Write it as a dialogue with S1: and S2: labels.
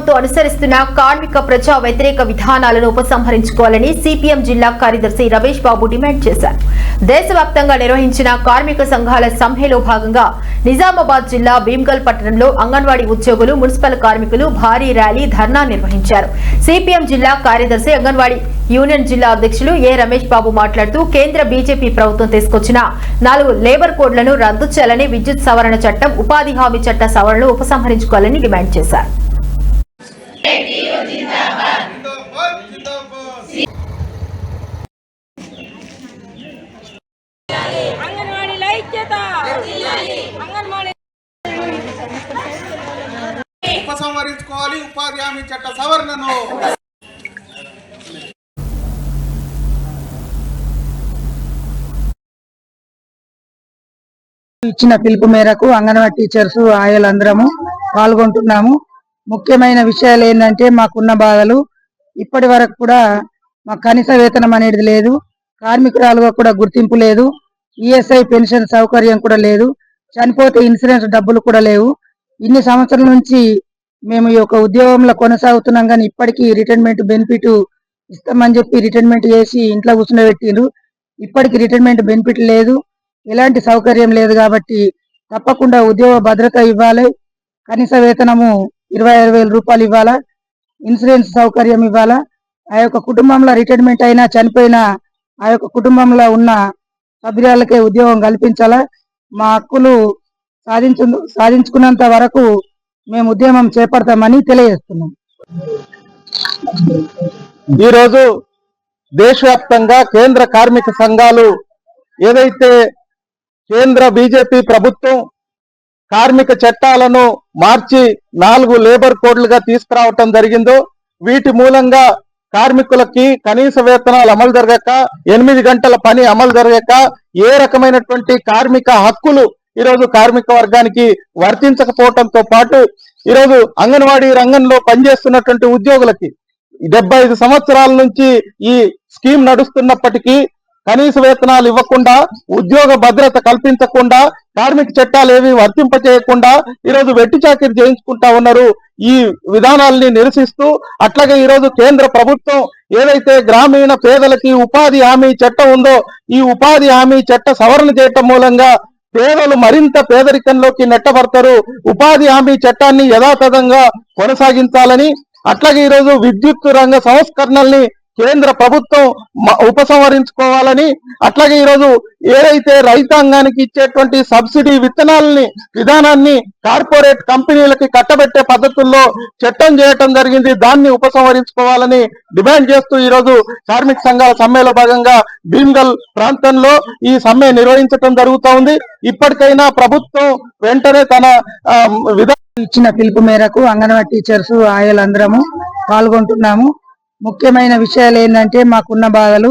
S1: ప్రభుత్వం అనుసరిస్తున్న కార్మిక ప్రజా వ్యతిరేక విధానాలను ఉపసంహరించుకోవాలని సిపిఎం జిల్లా కార్యదర్శి రమేష్ బాబు డిమాండ్ చేశారు. దేశవ్యాప్తంగా నిర్వహించిన కార్మిక సంఘాల సమ్మెలో భాగంగా నిజామాబాద్ జిల్లా భీమ్గల్ పట్టణంలో అంగన్వాడీ ఉద్యోగులు, మున్సిపల్ కార్మికులు భారీ ర్యాలీ, ధర్నా నిర్వహించారు. సిపిఎం జిల్లా కార్యదర్శి, అంగన్వాడీ యూనియన్ జిల్లా అధ్యక్షులు ఏ రమేష్ బాబు మాట్లాడుతూ కేంద్ర బీజేపీ ప్రభుత్వం తీసుకొచ్చిన 4 లేబర్ కోడ్లను రద్దు చేయాలని, విద్యుత్ సవరణ చట్టం, ఉపాధి హామీ చట్ట సవరణలు ఉపసంహరించుకోవాలని డిమాండ్ చేశారు.
S2: ఉపసంహరించుకోవాలి ఉపాధి హామీ చట్ట సవరణను.
S3: ఇచ్చిన పిలుపు మేరకు అంగన్వాడీ టీచర్స్ ఆయలందరము పాల్గొంటున్నాము. ముఖ్యమైన విషయాలు ఏంటంటే, మాకున్న బాధలు ఇప్పటి వరకు కూడా మాకు కనీస వేతనం అనేది లేదు, కార్మికురాలుగా కూడా గుర్తింపు లేదు, ఈఎస్ఐ పెన్షన్ సౌకర్యం కూడా లేదు, చనిపోతే ఇన్సూరెన్స్ డబ్బులు కూడా లేవు. ఇన్ని సంవత్సరాల నుంచి మేము ఈ యొక్క ఉద్యోగంలో కొనసాగుతున్నాం, కానీ ఇప్పటికీ రిటైర్మెంట్ బెనిఫిట్ ఇస్తామని చెప్పి రిటైర్మెంట్ చేసి ఇంట్లో కూర్చుండబెట్టిండ్రు. ఇప్పటికీ రిటైర్మెంట్ బెనిఫిట్ లేదు, ఎలాంటి సౌకర్యం లేదు. కాబట్టి తప్పకుండా ఉద్యోగ భద్రత ఇవ్వాలి, కనీస వేతనము 25,000 రూపాయలు ఇవ్వాలా, ఇన్సూరెన్స్ సౌకర్యం ఇవ్వాలా. ఆ యొక్క కుటుంబంలో రిటైర్మెంట్ అయినా చనిపోయినా ఆ యొక్క కుటుంబంలో ఉన్న సభ్యులకే ఉద్యోగం కల్పించాలా. మా హక్కులు సాధించుకున్నంత వరకు మేము ఉద్యమం చేపడతామని తెలియజేస్తున్నాం.
S2: ఈరోజు దేశవ్యాప్తంగా కేంద్ర కార్మిక సంఘాలు ఏదైతే కేంద్ర బీజేపీ ప్రభుత్వం కార్మిక చట్టాలను మార్చి 4 లేబర్ కోడ్లుగా తీసుకురావటం జరిగిందో, వీటి మూలంగా కార్మికులకి కనీస వేతనాలు అమలు జరగక, 8 గంటల పని అమలు జరగక, ఏ రకమైనటువంటి కార్మిక హక్కులు ఈరోజు కార్మిక వర్గానికి వర్తించకపోవడంతో పాటు ఈరోజు అంగన్వాడీ రంగంలో పనిచేస్తున్నటువంటి ఉద్యోగులకి 75 సంవత్సరాల నుంచి ఈ స్కీమ్ నడుస్తున్నప్పటికీ కనీస వేతనాలు ఇవ్వకుండా, ఉద్యోగ భద్రత కల్పించకుండా, కార్మిక చట్టాలు ఏవి వర్తింపచేయకుండా ఈరోజు వెట్టి చాకిరి చేయించుకుంటా ఉన్నారు. ఈ విధానాలని నిరసిస్తూ, అట్లాగే ఈరోజు కేంద్ర ప్రభుత్వం ఏదైతే గ్రామీణ పేదలకి ఉపాధి హామీ చట్టం ఉందో, ఈ ఉపాధి హామీ చట్ట సవరణ చేయటం మూలంగా పేదలు మరింత పేదరికంలోకి నెట్టబడతారు. ఉపాధి హామీ చట్టాన్ని యథాతథంగా కొనసాగించాలని, అట్లాగే ఈరోజు విద్యుత్ రంగ సంస్కరణల్ని కేంద్ర ప్రభుత్వం ఉపసంహరించుకోవాలని, అట్లాగే ఈరోజు ఏదైతే రైతాంగానికి ఇచ్చేటువంటి సబ్సిడీ విధానాన్ని కార్పొరేట్ కంపెనీలకి కట్టబెట్టే పద్ధతుల్లో చట్టం చేయటం జరిగింది, దాన్ని ఉపసంహరించుకోవాలని డిమాండ్ చేస్తూ ఈరోజు కార్మిక సంఘాల సమ్మెలో భాగంగా భీమ్గల్ ప్రాంతంలో ఈ సమ్మె నిర్వహించడం జరుగుతూ ఉంది. ఇప్పటికైనా ప్రభుత్వం వెంటనే తన
S3: ఇచ్చిన పిలుపు మేరకు అంగన్వాడీ టీచర్స్ ఆయలందరము పాల్గొంటున్నాము. ముఖ్యమైన విషయాలు ఏంటంటే, మాకున్న బాధలు